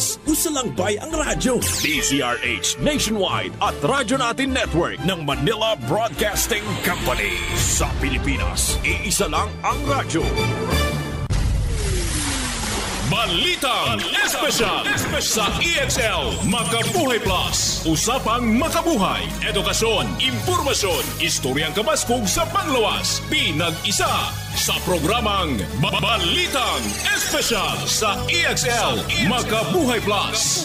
Plus. Usalangbay ang radyo. DZRH Nationwide at Radyo Natin Network ng Manila Broadcasting Company. Sa Pilipinas, iisa lang ang radyo. Balitang Espesyal sa EXL Makabuhay Plus. Usapang makabuhay, edukasyon, impormasyon, istoryang kabaskog sa panglawas. Pinag-isa sa programang Balitang Espesyal sa EXL Makabuhay Plus.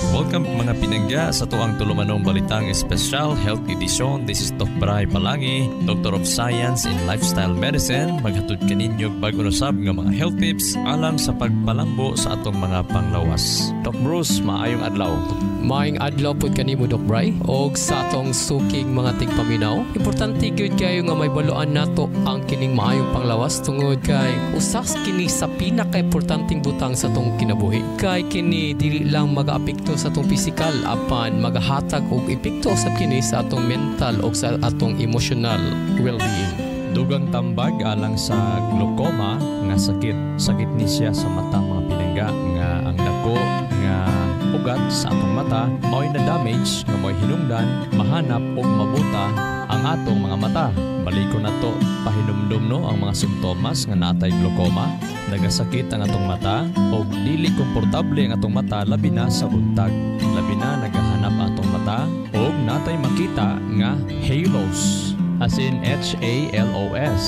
Welcome mga pinangga sa tuang tulumanong Balitang Espesyal Health Edition. This is Doc Bray Palangi, Doctor of Science in Lifestyle Medicine. Maghatod kaninyo bagunusab nga mga health tips alang sa pagpalambo sa atong mga panglawas. Doc Bruce, maayong adlaw. Maayong adlaw po kanimo Doc Bray. O sa atong suking mga tigpaminaw, importante gyud kayo nga may baluan nato ang kining maayong panglawas tungod kay usas kini sa pinaka-importanteng butang sa atong kinabuhi. Kay kini dili lang mag-aapekto sa atong physical apan magahatag og epekto sa kini sa atong mental o sa atong emotional well-being. Dugang tambag alang sa glaucoma nga sakit. Sakit ni siya sa mata mga pinangga nga ang dako nga ugat sa atong mata mao'y na damage nga mo'y hinungdan, mahanap o mabuta ang atong mga mata. Baliko na to pahinumdum no ang mga simptomas nga natay glaucoma. Nagasakit ang atong mata o dili komportable ang atong mata labi na sa buntag. Labi na nagahanap ang atong mata o natay makita nga halos. As in H-A-L-O-S.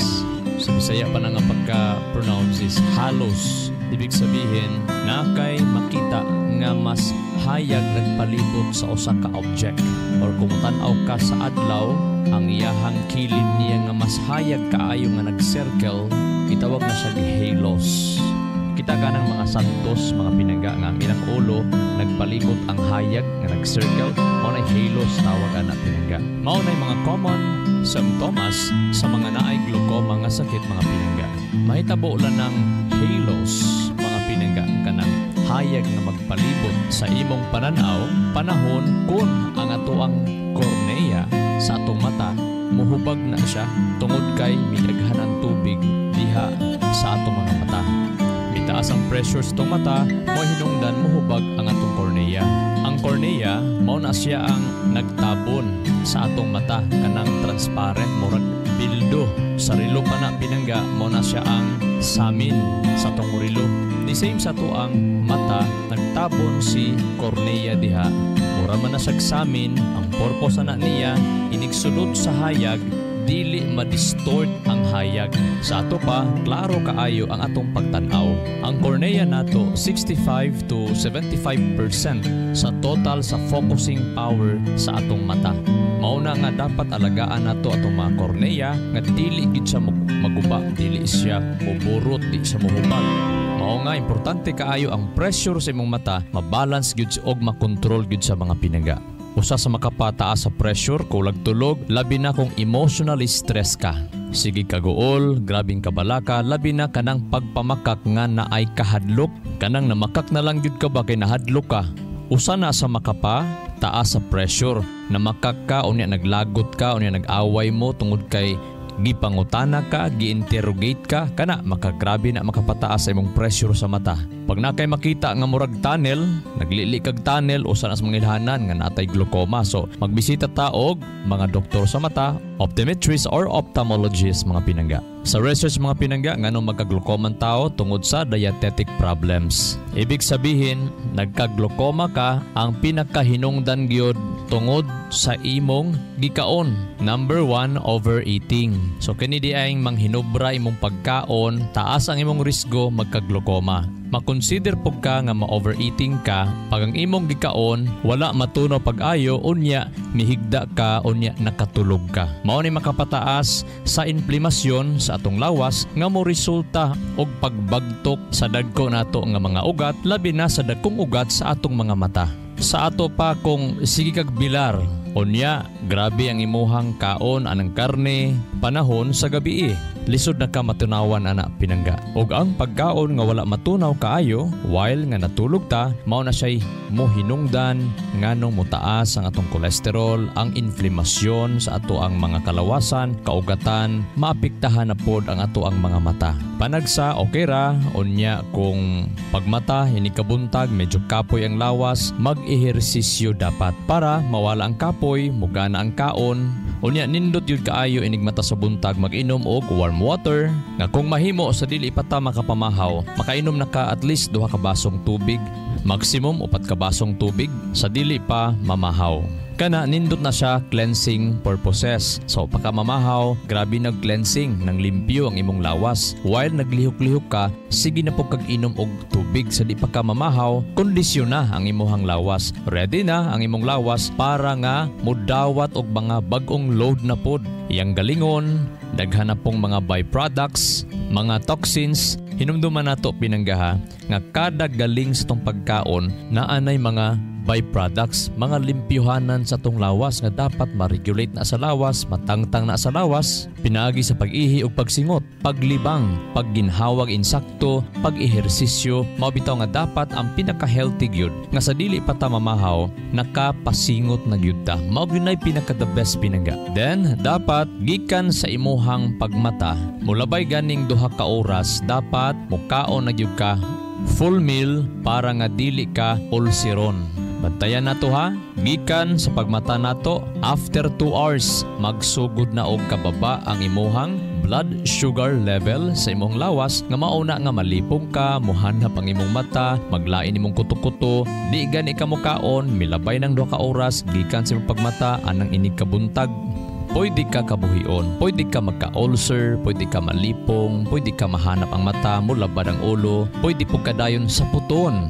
Sa Bisaya pa na nga pagka-pronounce is halos. Ibig sabihin, nakay makita nga mas hayag nagpalibot sa usa ka object. Or kung tanaw ka sa adlaw, ang iyahang kilid niya nga mas hayag kaayo nga nag-circle, itawag na siya halos. Kita ka ng mga santos, mga pinangga nga ang ilang ulo, nagpalibot ang hayag nga nag-circle, maunay halos tawag na pinangga. Maunay mga common symptoms sa mga naay glaucoma nga sakit mga pinangga. Mahitabo lang ng halos mga pinangga kanang hayag nga magpalibot sa imong pananaw panahon kung ang atoang cornea sa atong mata muhubag na siya tungod kay midaghanan tubig diha sa atong mga mata. Mitaas ang pressure sa atong mata mo hinungdan muhubag ang atong cornea. Ang cornea mao na siya ang nagtabon sa atong mata kanang transparent murag bildo. Sa rilo pa na pinangga mao na siya ang samin sa atong rilo. The same sa tuang mata nagtabon si cornea diha. Mura man na siya samin, ang purpose na niya inigsulod sa hayag dili ma-distort ang hayag. Sa ato pa, klaro kaayo ang atong pagtanaw. Ang cornea nato 65 to 75% sa total sa focusing power sa atong mata. Mauna nga dapat alagaan nato atong mga cornea nga dili gid siya maguba, dili siya muburot, di siya muhubag. Mao nga importante kaayo ang pressure sa imong mata, mabalance gyud og makontrol gyud sa mga pinangga. Usa sa makapataas sa pressure, kulag tulog, labi na kung emotionally stress ka. Sige kaguol, grabing kabalaka, labi na kanang pagpamakak nga na ay kahadlok. Kanang namakak na lang yun ka ba kay nahadlok ka. Usa na sa makapa, taas sa pressure. Namakak ka, unya naglagot ka, unya nag-away mo tungod kay gipangutana ka, gi-interrogate ka, kana makagrabe na makapataas sa imong pressure sa mata. Pag nakay makita nga murag tunnel, naglili kag tunnel o sa mga ilhanan nga natay glaucoma. So magbisita ta og mga doktor sa mata, optometrist or ophthalmologist mga pinangga. Sa research mga pinangga nganong magka-glaucoma tao tungod sa dietetic problems. Ibig sabihin, nagka-glaucoma ka, ang pinakahinungdan gyud tungod sa imong gikaon. Number 1, overeating. So kini di ay manghinubra imong pagkaon, taas ang imong risgo magka-glaucoma. Makonsider po ka nga ma-overeating ka, pag ang imong gikaon, wala matuno pag-ayo, unya mihigda ka, unya nakatulog ka. Mao ni makapataas sa inflamasyon sa atong lawas nga mo resulta og pagbagtok sa dagko nato nga mga ugat, labi na sa dagkong ugat sa atong mga mata. Sa ato pa kung sige kag bilar, unya grabe ang imuhang kaon anang karne panahon sa gabi. lisod na ka matunawan ana pinangga. Og ang pagkaon nga wala matunaw kaayo while nga natulog ta, mao na siya'y mohinungdan nganong mutaas ang atong kolesterol, ang inflamasyon sa ato ang mga kalawasan, kaugatan, maapektahan na pod ang ato ang mga mata. Panagsa okay ra unya kung pagmata hini kabuntag medyo kapoy ang lawas, mag-ehersisyo dapat para mawala ang kapoy, mugana ang kaon. Unya nindot yun kaayo inig mata sa buntag mag-inom og warm water nga kung mahimo sa dili pa ta makapamahaw, makainom na ka at least 2 ka basong tubig, maximum 4 ka basong tubig sa dili pa mamahaw. Kana nindot na siya cleansing purposes. So pagkamamahaw, grabe nag-cleansing, nang limpyo ang imong lawas. While naglihok-lihok ka, sige na po kag-inom og tubig sa di pagkamamahaw, kondisyon na ang imong lawas. Ready na ang imong lawas para nga mudawat og mga bag-ong load na pod. Iyang galingon, daghan na pong mga byproducts, mga toxins. Hinumduman nato pinanggaha nga kada galing sa tong pagkaon na anay mga byproducts, mga limpyuhanan sa tong lawas nga dapat ma-regulate na sa lawas, matangtang na sa lawas, pinaagi sa pag-ihi ug pagsingot, paglibang, pagginhawag insakto, pag-ehersisyo, mao bitaw nga dapat ang pinaka-healthy gyud nga sa dili pa ta mamahaw, nakapasingot na gyud ta. Mao gyud nay pinaka-the best pinangga. Then dapat gikan sa imuhang pagmata, mulabay ganing 2 ka oras, dapat mukaon na gyud ka full meal para nga dili ka ulceron. Bantayan nato ha, gikan sa pagmata nato, after 2 hours, magsugod na og kababa ang imuhang blood sugar level sa imong lawas nga mauna nga malipong ka, muhanap ang imong mata, maglain imong kuto-kuto, di gani ka mukaon, milabay ng 2 ka oras, gikan sa imong pagmata, anang inig kabuntag, pwede ka kabuhion, pwede ka magka-ulcer, pwede ka malipong, pwede ka mahanap ang mata, mulabad ang ulo, pwede po kadayon sa puton.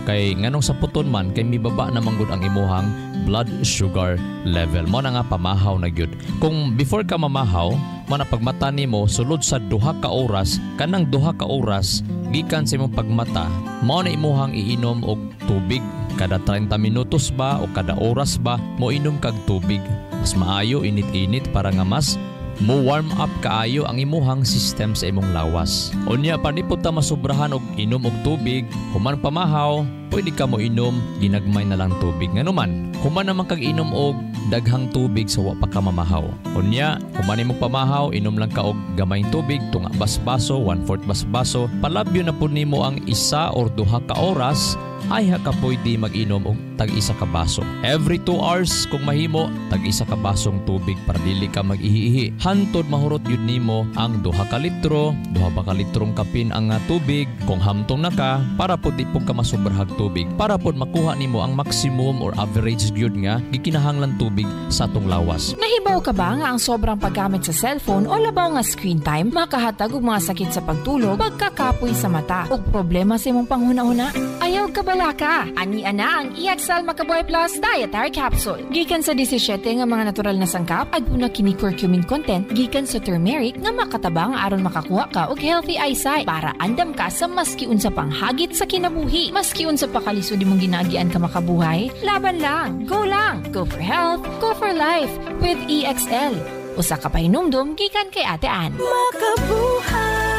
Kay nganong sa puton man kay mibaba na manggod ang imuhang blood sugar level. Mo na nga pamahaw na gyud. Kung before ka mamahaw, man pagmata nimo sulod sa 2 ka oras, kanang 2 ka oras gikan sa imong pagmata, mao na imuhang iinom og tubig kada 30 minutos ba o kada oras ba mo inom kag tubig. Mas maayo init-init para nga mas mo warm up kaayo ang imuhang system sa imong lawas. Unya panipod ta masubrahan og inom og tubig, human pamahaw, pwede ka mo inom ginagmay na lang tubig. Nganuman, human naman kag inom og daghang tubig sa wa pa ka mamahaw. Unya, human imong pamahaw, inom lang ka og gamayng tubig, tunga basbaso, 1/4 basbaso, palabyo na pud nimo ang 1 or 2 ka oras, ay ka pwede mag-inom og tag-1 ka baso. Every 2 hours kung mahimo, tag-1 ka basong tubig para dili ka mag-ihi-ihi. Hantod mahurot yun nimo ang 2 ka litro, 2 pa ka litrong kapin ang tubig. Kung hamtong na ka, para po di po ka masubrahag tubig, para po makuha nimo ang maximum or average gyud nga gikinahanglan tubig sa atong lawas. Nahibaw ka ba nga ang sobrang paggamit sa cellphone o labaw nga screen time makahatag og mga sakit sa pagtulog, pagkakapoy sa mata ug problema sa imong panghuna-huna? Ayaw ka bala ka. Ani ana ang EXL Macabuhay Plus Dietary Capsule. Gikan sa 17 nga mga natural na sangkap, aduna kini curcumin content gikan sa turmeric nga makatabang aron makakuha ka og healthy eyesight para andam ka sa maski unsa pang hagit sa kinabuhi. Maski unsa pa kalisod imong ginaagian ka makabuhay, laban lang. Go lang. Go for health, go for life with EXL. Usa ka pahinumdum gikan kay Ate Ann. Makabuhay!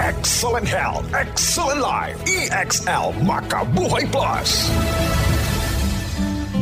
Excellent health, excellent life. EXL Makabuhay Plus.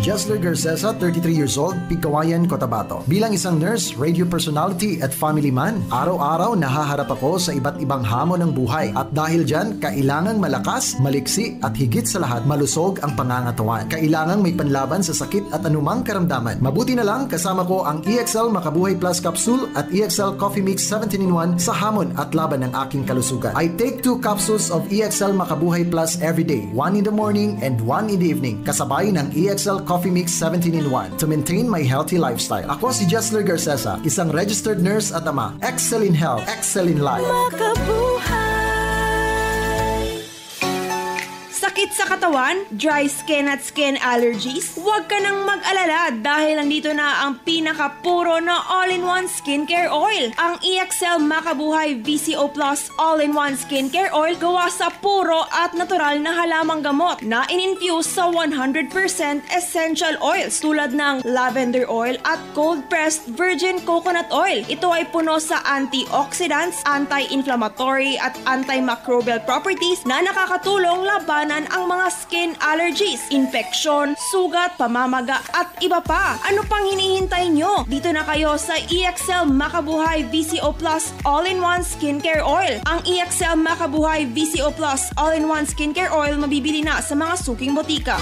Jesler Garcesa, 33 years old, Pigkawayan, Cotabato. Bilang isang nurse, radio personality at family man, araw-araw nahaharap ako sa iba't ibang hamon ng buhay. At dahil dyan, kailangang malakas, maliksi at higit sa lahat, malusog ang pangangatawan. Kailangang may panlaban sa sakit at anumang karamdaman. Mabuti na lang kasama ko ang EXL Makabuhay Plus Capsule at EXL Coffee Mix 17-in-1 sa hamon at laban ng aking kalusugan. I take 2 capsules of EXL Makabuhay Plus every day, 1 in the morning and 1 in the evening, kasabay ng EXL Coffee Mix 17-in-1 to maintain my healthy lifestyle. Ako si Jesler Garcesa, isang registered nurse at ama. Excel in health, excel in life. Makabuhay. Sakit sa katawan, dry skin at skin allergies? Huwag ka nang mag-alala dahil nandito na ang pinakapuro na all-in-one skincare oil. Ang EXL Makabuhay VCO Plus all-in-one skincare oil gawa sa puro at natural na halamang gamot na in-infuse sa 100% essential oils tulad ng lavender oil at cold-pressed virgin coconut oil. Ito ay puno sa antioxidants, anti-inflammatory at antimicrobial properties na nakakatulong labanan ang mga skin allergies, infeksyon, sugat, pamamaga at iba pa. Ano pang hinihintay nyo? Dito na kayo sa EXL Makabuhay VCO Plus All-in-One Skincare Oil. Ang EXL Makabuhay VCO Plus All-in-One Skincare Oil mabibili na sa mga suking botika.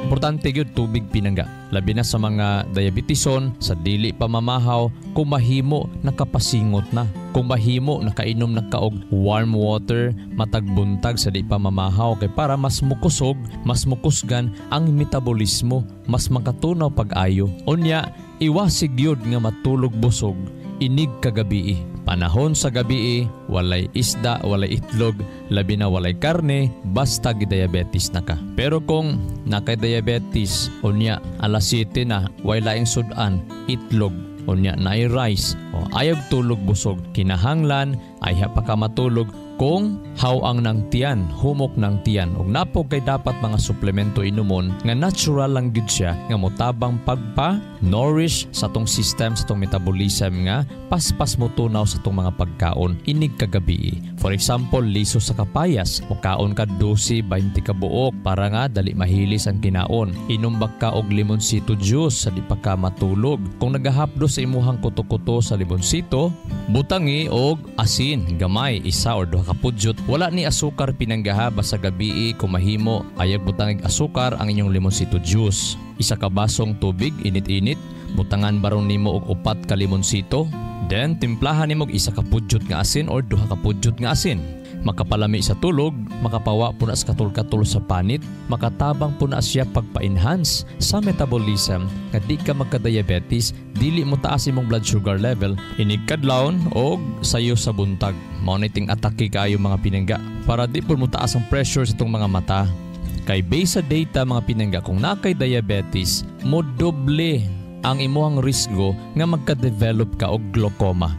Importante gyud tubig pinangga. Labi na sa mga diabetison, sa dili pamamahaw, kung mahimo nakapasingot na. Kung mahimo nakainom na kaog warm water, matagbuntag sa di pamamahaw kay para mas mukusog, mas mukusgan ang metabolismo, mas makatunaw pag-ayo. Unya, iwasig gyud nga matulog busog inig kagabi. Panahon sa gabi, walay isda, walay itlog, labi na walay karne, basta diabetes na ka. Pero kung naka-diabetes, unya alas 7 na, wala ing sudan, itlog, unya na rice, o ayag tulog busog, kinahanglan, ay pa ka matulog kung hawang ng tiyan, humok ng tiyan. Ug napo kay dapat mga suplemento inumon nga natural lang gid siya nga motabang pagpa-nourish sa tong system, sa tong metabolism nga paspas mo tunaw sa tong mga pagkaon inig kagabi. For example, liso sa kapayas, o kaon ka 12-20 ka buok para nga dali mahilis ang kinaon. Inumbak ka og limonsito juice sa di pa ka matulog. Kung nagahapdo sa imuhang kuto-kuto sa limonsito, butangi og asin, gamay, isa or duha ka pudyot. Wala ni asukar pinanggahaba sa gabi. Kung mahimo, ayag butangig asukar ang inyong limonsito juice. Isa ka basong tubig, init-init, butangan baron nimo og 4 ka limonsito. Then, timplahan nimo og isa ka pudyot nga asin or duha ka pudyot nga asin. Makapalami sa tulog, makapawa po na sa katul-katul sa panit, makatabang po na siya pagpa-enhance sa metabolism nga di ka magka-diabetes, dili mo taas imong blood sugar level, inigkadlawon o sayo sa buntag. Moniting atake kayo mga pinangga para di po mo taas ang pressure sa itong mga mata. Kay base sa data mga pinangga, kung nakay diabetes, mo doble ang imuhang risgo nga magka-develop ka og glaucoma.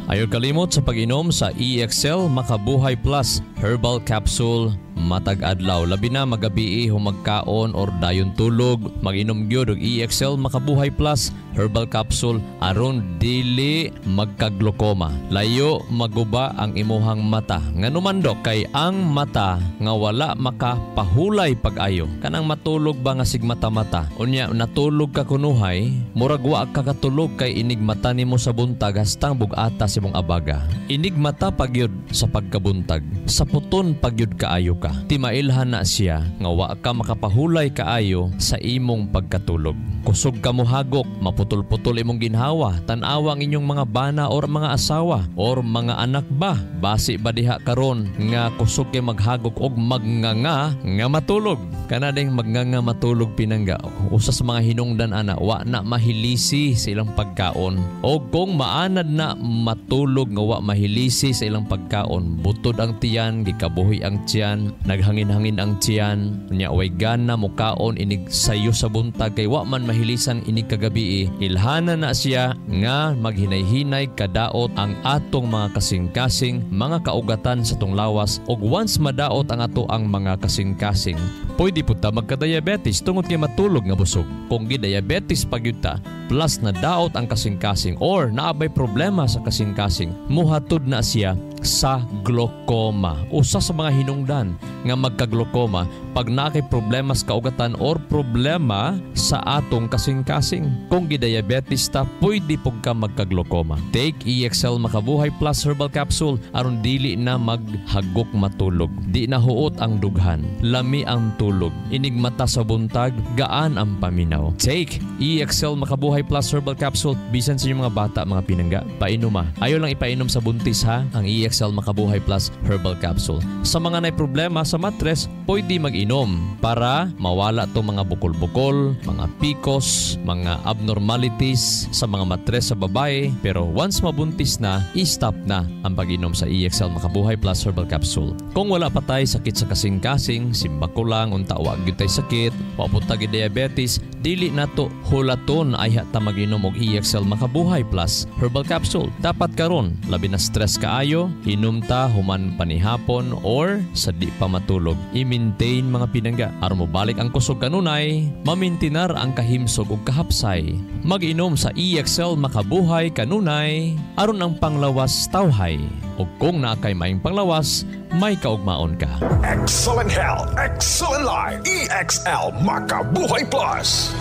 Ayaw kalimot sa pag-inom sa EXL Makabuhay Plus Herbal Capsule matag adlaw. Labi na magabi humagkaon or dayon tulog, mag-inom gyud og EXL Makabuhay Plus Herbal Capsule aron dili magka-glaucoma. Layo maguba ang imuhang mata. Nganumando kay ang mata nga wala makapahulay pag-ayo. Kanang matulog ba nga sig mata-mata. Unya natulog ka kunuhay, murag wa ka katulog kay inig mata nimo sa buntag hastang bugata sa imong abaga. Inig mata pagyud sa pagkabuntag. Sa puton pagyud kaayo ka. Timailhan na siya nga wa ka makapahulay kaayo sa imong pagkatulog. Kusog ka mo hagok, maputol-putol imong ginhawa, tan-awa ang inyong mga bana or mga asawa or mga anak ba. Basi ba diha karon nga kusog kay maghagok og magnganga nga matulog. Kana ding magnganga matulog pinangga. Usa sa mga hinungdan ana, wa na mahilisi sa ilang pagkaon. O kung maanad na matulog nga wa mahilisi sa ilang pagkaon, butod ang tiyan, gikabuhi ang tiyan, naghangin-hangin ang tiyan, nya way gana mo kaon inig sayo sa buntag kay wa man mahilisan inig kagabi. Ilhana na siya nga maghinay-hinay kadaot ang atong mga kasing-kasing mga kaugatan sa tong lawas, ug once madaot ang ato ang mga kasing-kasing, pwede po ta magka-diabetes tungod kay matulog nga busog. Kung gi-diabetes pagyud ta plus na daot ang kasing-kasing or naabay problema sa kasing-kasing, muhatod na siya sa glaucoma. Usa sa mga hinungdan nga magka-glaucoma pag nakay problema sa kaugatan or problema sa atong kasing-kasing. Kung gi-diabetes ta, pwede pug ka magka-glaucoma. Take EXL Makabuhay Plus Herbal Capsule aron dili na maghagok matulog. Di na huot ang dughan, lami ang tulog, inig mata sa buntag, gaan ang paminaw. Take EXL Makabuhay Plus Herbal Capsule bisan sa inyong mga bata mga pinangga. Painuma. Ayaw lang ipainom sa buntis ha. Ang EXL EXL Makabuhay Plus Herbal Capsule. Sa mga may problema sa matres, pwede mag-inom para mawala to mga bukol-bukol, mga PCOS, mga abnormalities sa mga matres sa babae. Pero once mabuntis na, i-stop na ang pag-inom sa EXL Makabuhay Plus Herbal Capsule. Kung wala pa tayo sakit sa kasing-kasing, simba ko lang, unta wag yun tayo sakit, papunta gi diabetes, dili na to hulaton ay hata mag-inom og EXL Makabuhay Plus Herbal Capsule. Dapat karon, labi na stress kaayo, inom ta human panihapon or sa di pa matulog. I-maintain mga pinangga. Aron mo balik ang kusog kanunay, mamintinar ang kahimsog ug kahapsay. Mag-inom sa EXL Makabuhay kanunay, aron ang panglawas tawhay. O kung nakay maing panglawas, may kaugmaon ka. Excellent health, excellent life. EXL Makabuhay Plus.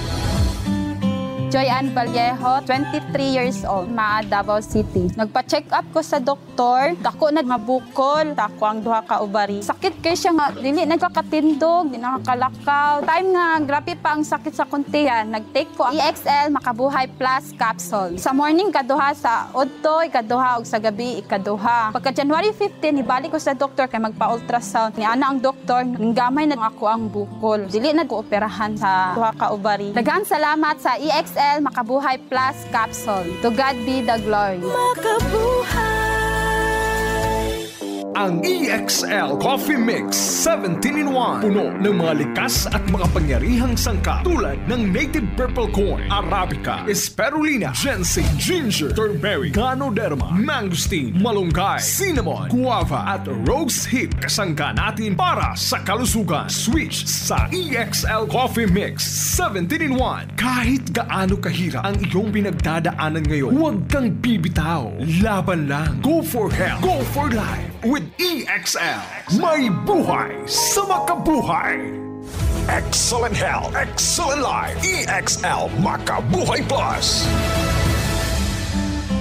Joy Ann Vallejo, 23 years old, Maa, Davao City. Nagpa-check up ko sa doktor, dako na mabukol, dako ang duha ka ubari. Sakit kay siya nga, dili nagkakatindog, di nakakalakaw. Time nga, grabe pa ang sakit sa kuntihan. Nag-take ko ang EXL Makabuhay Plus Capsule. Sa morning, kaduha, sa udto, ikaduha, ug sa gabi, ikaduha. Pagka January 15, ibalik ko sa doktor kay magpa-ultrasound. Ni ana ang doktor, ninggamay na ako ang bukol. Dili na ko operahan sa duha ka ubari. Daghang salamat sa EXL Makabuhay Plus Capsule. To God be the glory. Ang EXL Coffee Mix 17-in-1. Puno ng mga likas at makapangyarihang sangkap tulad ng native purple corn, arabica, spirulina, ginseng, ginger, turmeric, ganoderma, mangosteen, malunggay, cinnamon, guava at rose hip. Kasangka natin para sa kalusugan. Switch sa EXL Coffee Mix 17-in-1. Kahit gaano kahirap ang iyong pinagdadaanan ngayon, huwag kang bibitaw. Laban lang. Go for health. Go for life. With EXL, may buhay sa makabuhay. Excellent health, excellent life. EXL Makabuhay Plus.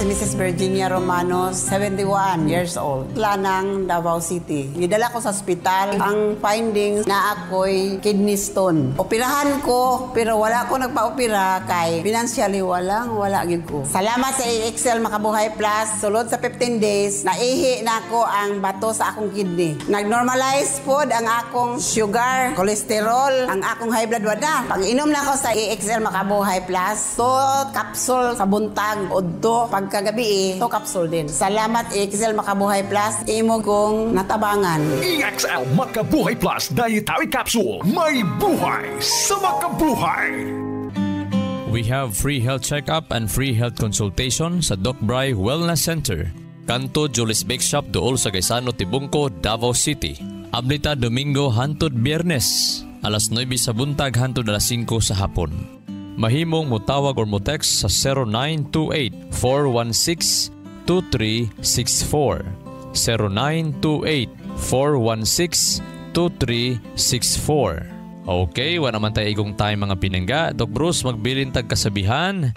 Mrs. Virginia Romano, 71 years old, Lanang, Davao City. Gidala ko sa ospital. Ang findings na ako'y kidney stone. Operahan ko, pero wala ko nagpa-opera kay financially wala gid ko. Salamat sa EXL Makabuhay Plus. Sulod sa 15 days, naihi na ako ang bato sa akong kidney. Nag-normalize food ang akong sugar, cholesterol, ang akong high blood wala. Pag-inom na ako sa EXL Makabuhay Plus, to capsule sa buntag, udto, kagabi to capsule din. Salamat EXL Makabuhay Plus. Imo kong natabangan. EXL Makabuhay Plus Dietary Capsule. May buhay sa makabuhay. We have free health check-up and free health consultation sa Doc Bry Wellness Center. Kanto Julis Bake Shop dool sa Gaisano, Tibungco, Davao City. Ablita Domingo hantod Biyernes, alas 9 sa buntag hantod alas 5 sa hapon. Mahimong mutawag or mutext sa 0928-416-2364. 0928-416-2364. Okay, wala naman tayo igong time mga pinangga. Doc Bruce, magbilintag kasabihan.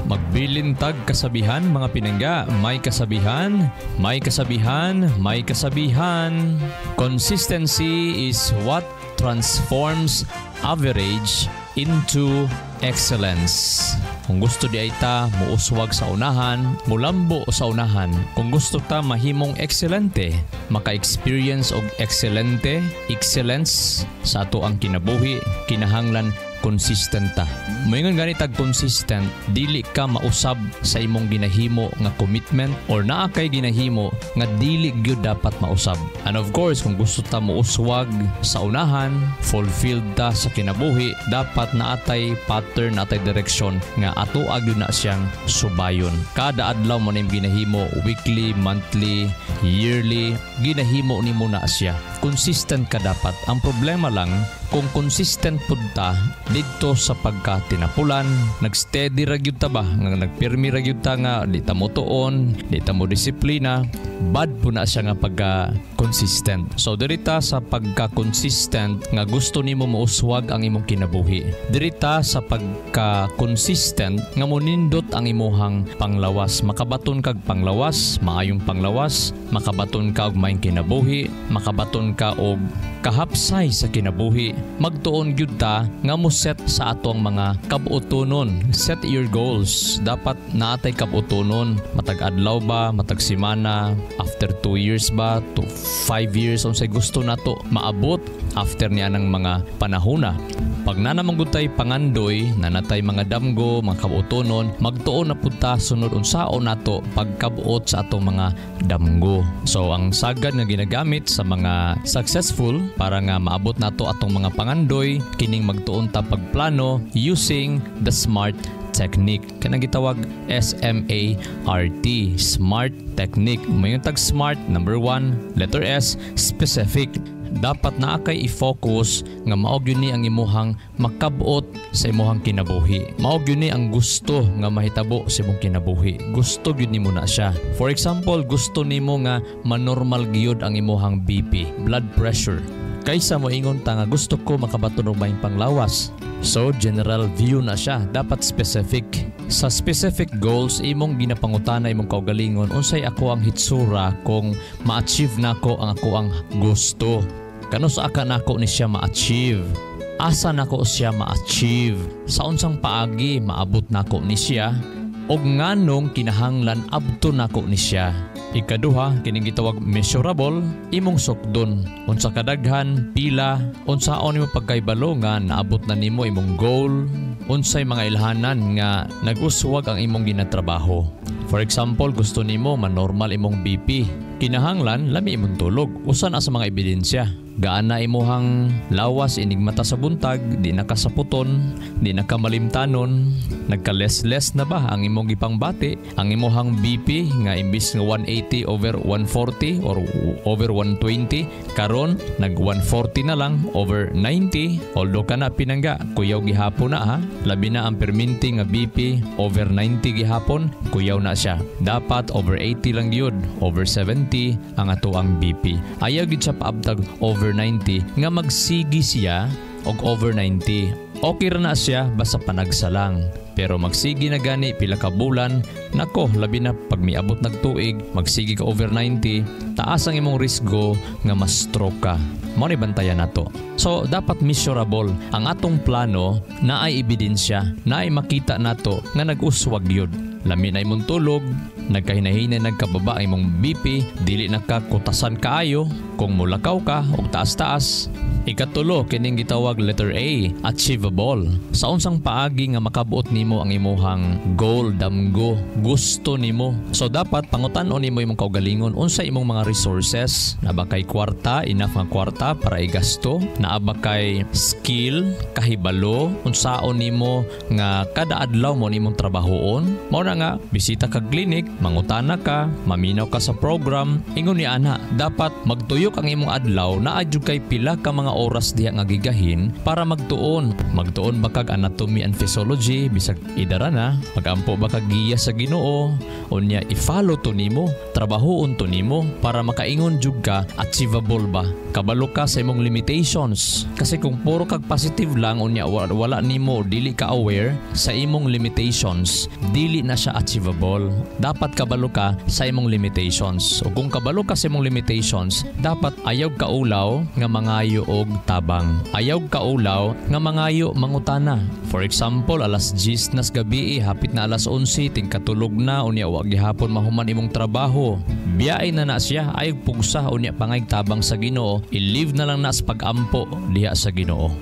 Magbilintag kasabihan mga pinangga. May kasabihan, may kasabihan, may kasabihan. Consistency is what transforms average into excellence. Kung gusto di ay ta muuswag sa unahan, mulambo sa unahan. Kung gusto ta mahimong excelente, maka-experience og excelente, excellence sa ato ang kinabuhi, kinahanglan consistent ta. Moingon ganitag consistent, dili ka mausab sa imong ginahimo nga commitment or naa kay ginahimo nga dili gyud dapat mausab. And of course, kung gusto ta mouswag sa unahan, fulfilled ta sa kinabuhi, dapat naatay pattern, naatay direction nga ato agyo na siyang subayon. Kada adlaw mo na ginahimo, weekly, monthly, yearly, ginahimo nimo na siya. Consistent ka dapat. Ang problema lang, kung consistent pud ta dito sa pagkatinapulan, nagsteady ra gyud ta ba, nga nagpirmi ra gyud ta nga di ta mo tuon, di ta mo disiplina, bad po na siya nga pagka-consistent. So dirita sa pagka-consistent nga gusto nimo mauswag ang imong kinabuhi. Dirita sa pagka-consistent nga monindot ang imuhang panglawas. Makabaton kag panglawas, maayong panglawas, makabaton ka og maayong kinabuhi, makabaton ka og kahapsay sa kinabuhi. Magtuon gyud ta nga mo set sa atong mga kabuotonon. Set your goals. Dapat naatay kabuotonon. Matag adlaw ba, matag semana, after 2 years ba, to 5 years unsay gusto nato maabot after niya ng mga panahona. Pag nanamangutay pangandoy, nanatay mga damgo, mga kabuotonon, magtuon na punta sunod unsaon nato pagkabuot sa atong mga damgo. So ang sagad nga ginagamit sa mga successful para nga maabot nato atong mga pangandoy, kining magtuon ta pagplano using the SMART technique. Kanang gitawag SMART, SMART technique. Mayong tag SMART, number 1, letter S, specific. Dapat na kay i-focus nga maog yun ni ang imuhang makabuot sa imuhang kinabuhi. Maog yun ni ang gusto nga mahitabo sa imong kinabuhi. Gusto yun ni mo na siya. For example, gusto ni mo nga manormal gyud ang imuhang BP, blood pressure. Kaysa mo ingon ta nga gusto ko makabaton og maayong panglawas. So, general view na siya. Dapat specific. Sa specific goals, imong ginapangutana imong kaugalingon, unsay ako ang hitsura kung ma-achieve nako ang ako ang gusto. Kano sa aka nako ni siya ma-achieve? Asa nako siya ma-achieve? Sa unsang paagi maabot nako ni siya? Og nganong kinahanglan abto nako ni siya? Ikaduha, kining gitawag measurable, imong sukdon. Unsa kadaghan, pila, unsaon imo pagkaibalo nga naabot na nimo imong goal, unsay mga ilhanan nga nag-uswag ang imong ginatrabaho. For example, gusto nimo manormal imong BP. Kinahanglan lami imong tulog. Usa na sa mga ebidensya. Gaan na imuhang lawas inig mata sa buntag, di nakasaputon, di nakamalimtanon, nagka-less na ba ang imong ipangbati? Ang imuhang BP nga imbis nga 180 over 140 or over 120, karon nag 140 na lang over 90. Although ka na pinangga, kuyaw gihapon na ha. Labi na ang perminti nga BP over 90 gihapon, kuyaw na siya. Dapat over 80 lang yun, over 70 ang ato ang BP. Ayaw gid sa paabtag over 90 nga magsigi siya og over 90. Okay ra na siya basta panagsalang. Pero magsigi na gani pila ka bulan, nako labi na pag miabot nagtuig, magsigi ka over 90, taas ang imong risgo nga ma-stroke ka. Mao ni bantayan nato. So dapat measurable ang atong plano, naay ebidensya, naay makita nato nga nag-uswag yun. Lami na imong tulog, nagkahinahinay nagkababa ang imong BP, dili nakakutasan kaayo, kung mulakaw ka og taas-taas. Ikatulo, kining gitawag letter A, achievable. Sa unsang paagi nga makabuot nimo ang imuhang goal, damgo, gusto nimo. So dapat pangutan-on nimo imong kaugalingon unsa imong mga resources. Naaba kay kwarta, enough nga kwarta para igasto. Naaba kay skill, kahibalo, unsaon nimo nga kada adlaw mo nimong trabahoon. Mao na nga bisita ka klinik, mangutana ka, maminaw ka sa program. Ingon ni ana, dapat magtuyok ang imong adlaw na adyo kay pila ka mga oras diha nga gigahin para magtuon ba kag anatomy and physiology, bisag idara na magampo ba kag giya sa Ginoo, unya i-follow to nimo, trabahoon to nimo para makaingon jud ka achievable ba, kabalo ka sa imong limitations. Kasi kung puro kag positive lang unya wala nimo, dili ka aware sa imong limitations, dili na siya achievable. Dapat kabalo ka sa imong limitations. O kung kabalo ka sa imong limitations, dapat ayaw ka ulaw nga mangayo og tabang. Ayaw ka ulaw nga mangayo mangutana. For example, alas 10 nas gabi, hapit na alas 11, tingkatulog na, unya wa gihapon mahuman imong trabaho. Biyay na siya, ayaw pugsa, unya pangay tabang sa Ginoo, i-live na lang na sa pag-ampo diha sa Ginoo.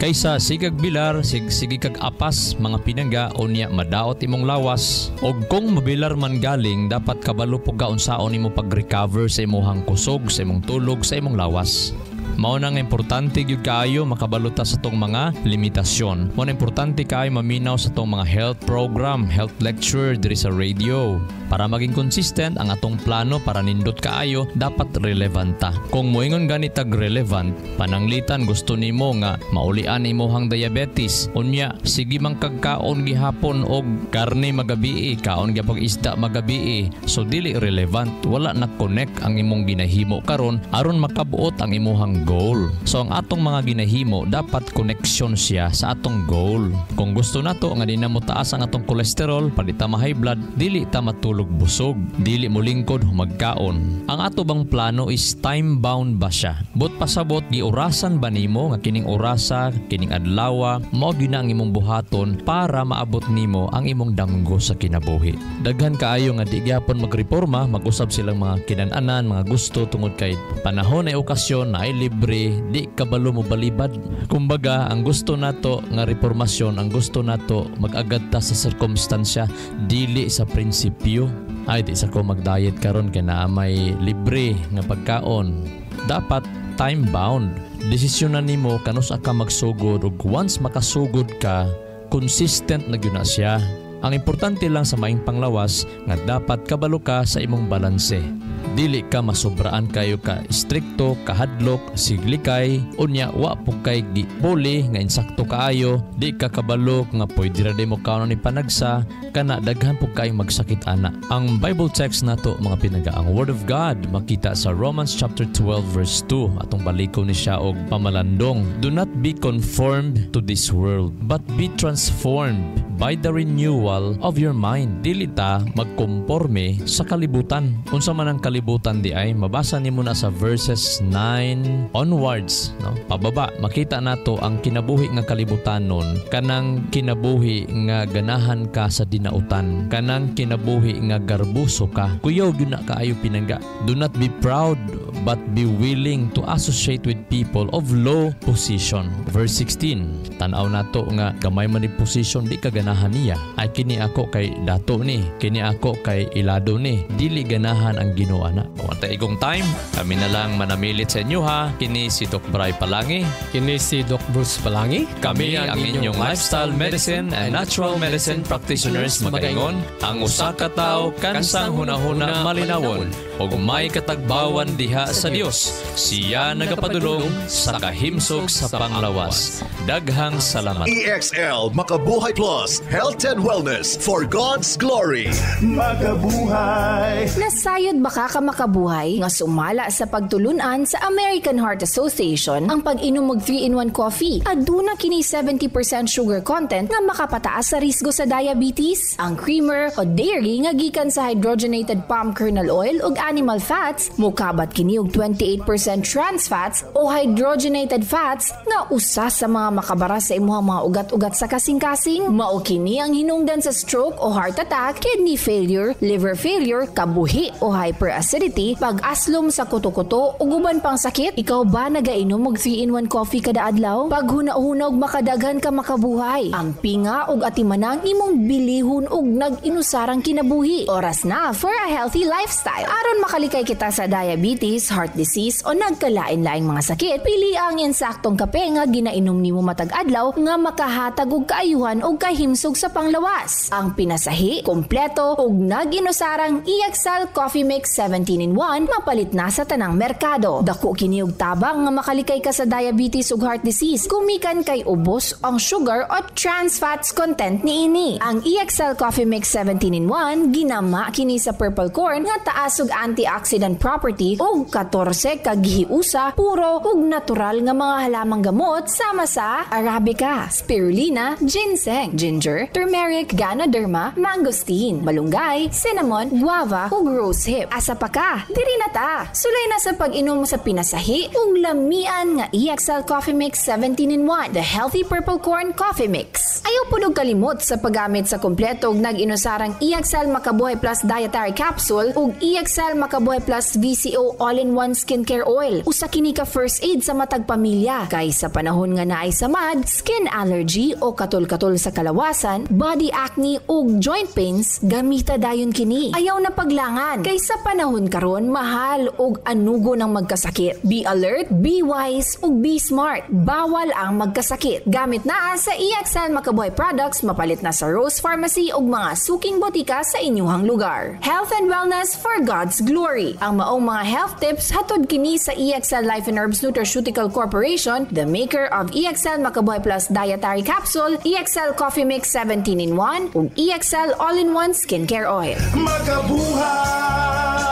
Kaysa sigag bilar, sige kag apas, mga pinangga, unya madaot imong lawas. Og kung mabilar man galing, dapat kabalo po ka unsaon imo pag-recover sa imong kusog, sa imong tulog, sa imong lawas. Mao nang importante gyud kaayo makabaluta sa tong mga limitasyon. Mao nang importante kaayo maminaw sa tong mga health program, health lecture diri sa radio. Para maging consistent ang atong plano para nindot kaayo, dapat relevant ta. Kung moingon gani tag relevant, pananglitan gusto nimo nga maulian imong diabetes, unya sige man kag kaon gihapon og karne magabii, kaon gyapon isda magabii. So dili relevant, wala na connect ang imong ginahimo karon aron makabuot ang imong atong goal. So ang atong mga ginahimo dapat connection siya sa atong goal. Kung gusto nato nga di na mo taas ang atong cholesterol, palita ma high blood, dili ta matulog busog, dili mo lingkod humagkaon. Ang ato bang plano is time bound ba siya? But pasabot giurasan ba nimo nga kining orasa, kining adlaw mao gyud na ang imong buhaton para maabot nimo ang imong damgo sa kinabuhi. Daghan kaayo nga di gyapon magreporma, mag-usab silang mga kinan-anan, mga gusto tungod kay panahon ay okasyon na ay libre, di kabalo mo balibad. Kumbaga, ang gusto nato nga reformasyon, ang gusto nato mag-agad ta sa sirkumstansya, dili sa prinsipyo. Ay, di sa ko mag-diet karon kay naa may libre nga pagkaon. Dapat time-bound. Desisyonan nimo kanus ka magsugod ug once makasugod ka, consistent na gyud na siya. Ang importante lang sa maing panglawas nga dapat kabalo ka sa imong balanse. Dili ka masobraan kayo ka strikto, kahadlok, siglikay, unya wa po kay gipuli nga insakto kaayo, di ka kabalo nga pwede ra mo kaon ni panagsa, kana daghan po kayo magsakit ana. Ang Bible text nato mga pinaga, ang Word of God makita sa Romans chapter 12 verse 2, atong baliko ni siya og pamalandong. Do not be conformed to this world, but be transformed by the renewal of your mind. Dili ta magkomporme sa kalibutan. Unsa man ang kalibutan di ay mabasa nimo na sa verses 9 onwards, no? Pababa makita nato ang kinabuhi nga kalibutanon, kanang kinabuhi nga ganahan ka sa dinautan, kanang kinabuhi nga garbuso ka. Kuyaw gyud na kaayo pinangga. Do not be proud but be willing to associate with people of low position. Verse 16, tan-aw nato nga gamay man ni position di ka ganahan niya. Ay kini ako kay dato ni, kini ako kay ilado ni, dili ganahan ang Ginoo ana. Wala igong time, kami na lang manamilit sa inyo ha. Kini si Doc Bray Palangi, Kini si Doc Bruce Palangi. kami ang inyong lifestyle medicine and natural medicine practitioners magaingon. Ang usa ka tawo kansang hunahuna malinawon ug may katagbawan diha sa Dios. Siya nagapadulong sa kahimsog sa panglawas. Daghang salamat. EXL Makabuhay Plus, Health and Wellness for God's Glory. Makabuhay. Nasayod ba ka makabuhay nga sumala sa pagtulunan sa American Heart Association ang pag-inom og 3-in-1 coffee? Aduna kini 70% sugar content nga makapataas sa risgo sa diabetes. Ang creamer o dairy nga gikan sa hydrogenated palm kernel oil ug animal fats, mukabat kini og 28% trans fats o hydrogenated fats nga usa sa mga makabara sa imuhang mga ugat-ugat sa kasing-kasing. Mao kini ang hinungdan sa stroke o heart attack, kidney failure, liver failure, kabuhi o hyperacidity, pag-aslom sa kuto-kuto ug uban pang sakit. Ikaw ba nagainom og 3-in-1 coffee kada adlaw? Pag huna-huna og makadaghan ka makabuhay. Ang pinga ug atimanang imong bilihon ug nag-inusarang kinabuhi. Oras na for a healthy lifestyle. Aron makalikay kita sa diabetes, heart disease o nagkalain-laing mga sakit, pili ang insaktong kape nga ginainom nimo matag adlaw nga makahatag og kaayuhan og kahimsog sa panglawas. Ang pinasahi, kompleto ug nag-inusarang EXL Coffee Mix 17-in-1 mapalit na sa tanang merkado. Dako kini og tabang nga makalikay ka sa diabetes ug heart disease kumikan kay ubos ang sugar o trans fats content niini. Ang EXL Coffee Mix 17-in-1 ginama kini sa purple corn nga taas og antioxidant property ug 14 ka gihiusa puro ug natural nga mga halamang gamot sama sa arabica, spirulina, ginseng, ginger, turmeric, ganoderma, mangosteen, malunggay, cinnamon, guava ug rosehip. Asa pa ka? Diri na ta. Sulay na sa pag-inom sa pinasahi ug lamian nga EXL Coffee Mix 17-in-1, the healthy purple corn coffee mix. Ayaw pud og kalimot sa paggamit sa kompleto ug nag-inusarang EXL Makabuhay Plus Dietary Capsule ug EXL Makabuhay Plus VCO All-in-One Skincare Oil. Usa kini ka first aid sa matag pamilya kay sa panahon nga naay samad, skin allergy o katol-katol sa kalawasan, body acne ug joint pains, gamita dayon kini. Ayaw na paglangan kay sa panahon karon mahal ug anugo ng magkasakit. Be alert, be wise ug be smart. Bawal ang magkasakit. Gamit na sa EXL Makabuhay products, mapalit na sa Rose Pharmacy ug mga suking botika sa inyuhang lugar. Health and wellness for God's glory. Ang maong mga health tips hatod kini sa EXL Life and Herbs Nutraceutical Corporation, the maker of EXL Makabuhay Plus Dietary Capsule, EXL Coffee Mix 17-in-1 ug EXL All-in-One Skincare Oil. Makabuhay!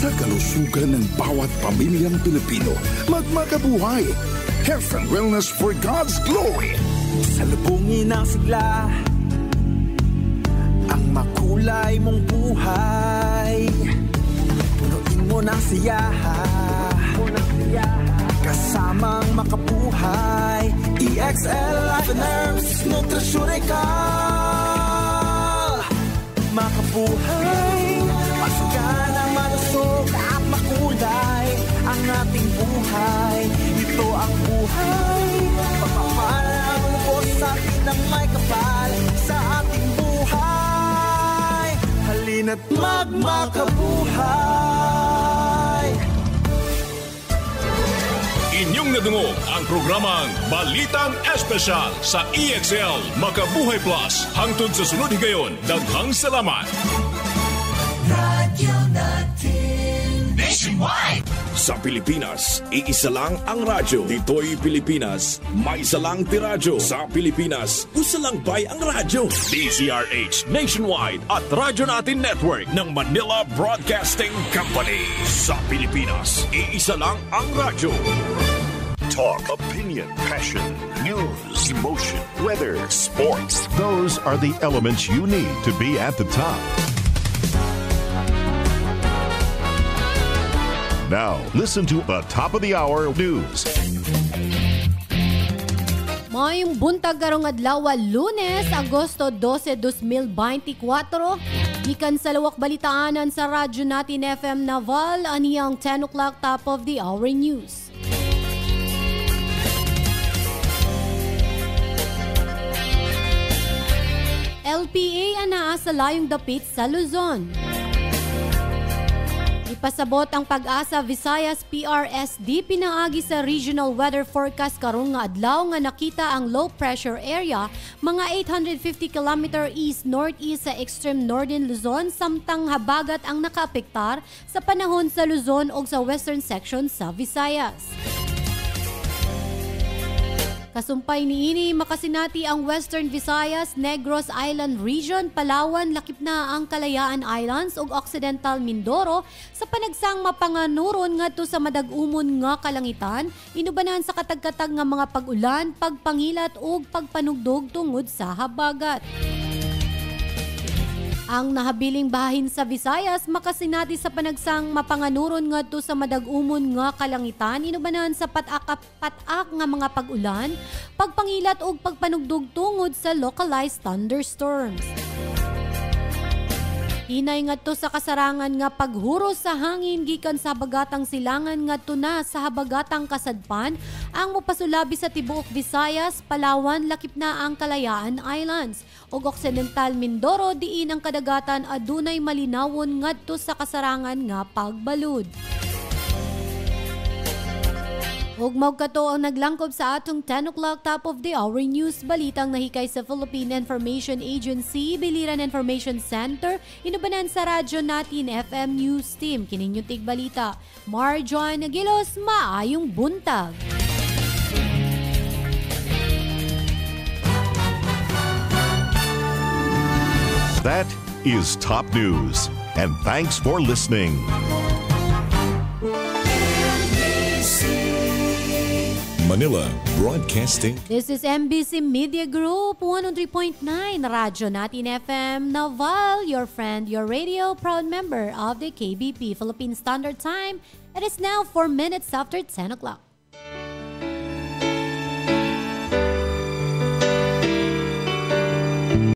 Sa kalusugan ng bawat pamilyang Pilipino. Magmakabuhay! Health and wellness for God's glory! Salubungin ang sigla, ang makulay mong buhay. Punuin mo ng siyaha, kasamang makabuhay. EXL Life and Herbs Nutriceutical. Makabuhay, masagana, malusog at makulay ang ating buhay. Ito ang buhay, pagpapalang lubos sa atin ng may kapal sa ating buhay. Halina't magmakabuhay. Inyong nadungog ang programang Balitang Espesyal sa EXL Makabuhay Plus. Hangtod sa sunod higayon, daghang salamat. Radyo natin nationwide. Sa Pilipinas, iisa lang ang radyo. Dito'y Pilipinas, may isa lang tiradyo. Sa Pilipinas, usa lang bay ang radyo. DZRH Nationwide at Radyo Natin Network ng Manila Broadcasting Company. Sa Pilipinas, iisa lang ang radyo. Talk, opinion, passion, news, emotion, weather, sports. Those are the elements you need to be at the top. Now, listen to the top of the hour news. Mayong buntag karong adlaw Lunes, Agosto 12, 2024. Gikan sa lawak balitaanan sa Radyo Natin FM Naval, aniyang 10 o'clock top of the hour news. LPA anaa sa layong dapit sa Luzon. Ipasabot ang Pag-asa Visayas PRSD pinaagi sa regional weather forecast karong nga adlaw nga nakita ang low pressure area mga 850 km east-northeast sa extreme northern Luzon samtang habagat ang nakaapektar sa panahon sa Luzon ug sa western section sa Visayas. Kasumpay niini makasinati ang Western Visayas, Negros Island Region, Palawan, lakip na ang Kalayaan Islands ug Occidental Mindoro sa panagsang mapanganuron ngadto sa madag-umon nga kalangitan, inubanan sa katag-katag nga mga pag-ulan, pagpangilat ug pagpanugdog tungod sa habagat. Ang nahabiling bahin sa Visayas makasinati sa panagsang mapanganuron ngadto sa madag-umon nga kalangitan, inubanan sa patak nga mga pag-ulan, pagpangilat ug pagpanugdog tungod sa localized thunderstorms. Hinay ngadto sa kasarangan nga paghuros sa hangin gikan sa habagatang silangan ngadto na sa habagatang kasadpan ang mopasulabi sa tibuok Visayas, Palawan, lakip na ang Kalayaan Islands ug Occidental Mindoro diin ang kadagatan adunay malinawon ngadto sa kasarangan nga pagbalud. Ug magkato ang naglangkob sa atong 10 o'clock top of the hour news, balitang nahikay sa Philippine Information Agency, Biliran Information Center, inubanan sa Radyo Natin FM News Team. Kininyong tigbalita, Marjon Aguilos, maayong buntag. That is top news, and thanks for listening. Manila Broadcasting. This is MBC Media Group, 103.9 Radyo Natin FM Naval, your friend, your radio, proud member of the KBP Philippine Standard Time. It is now 4 minutes after 10 o'clock.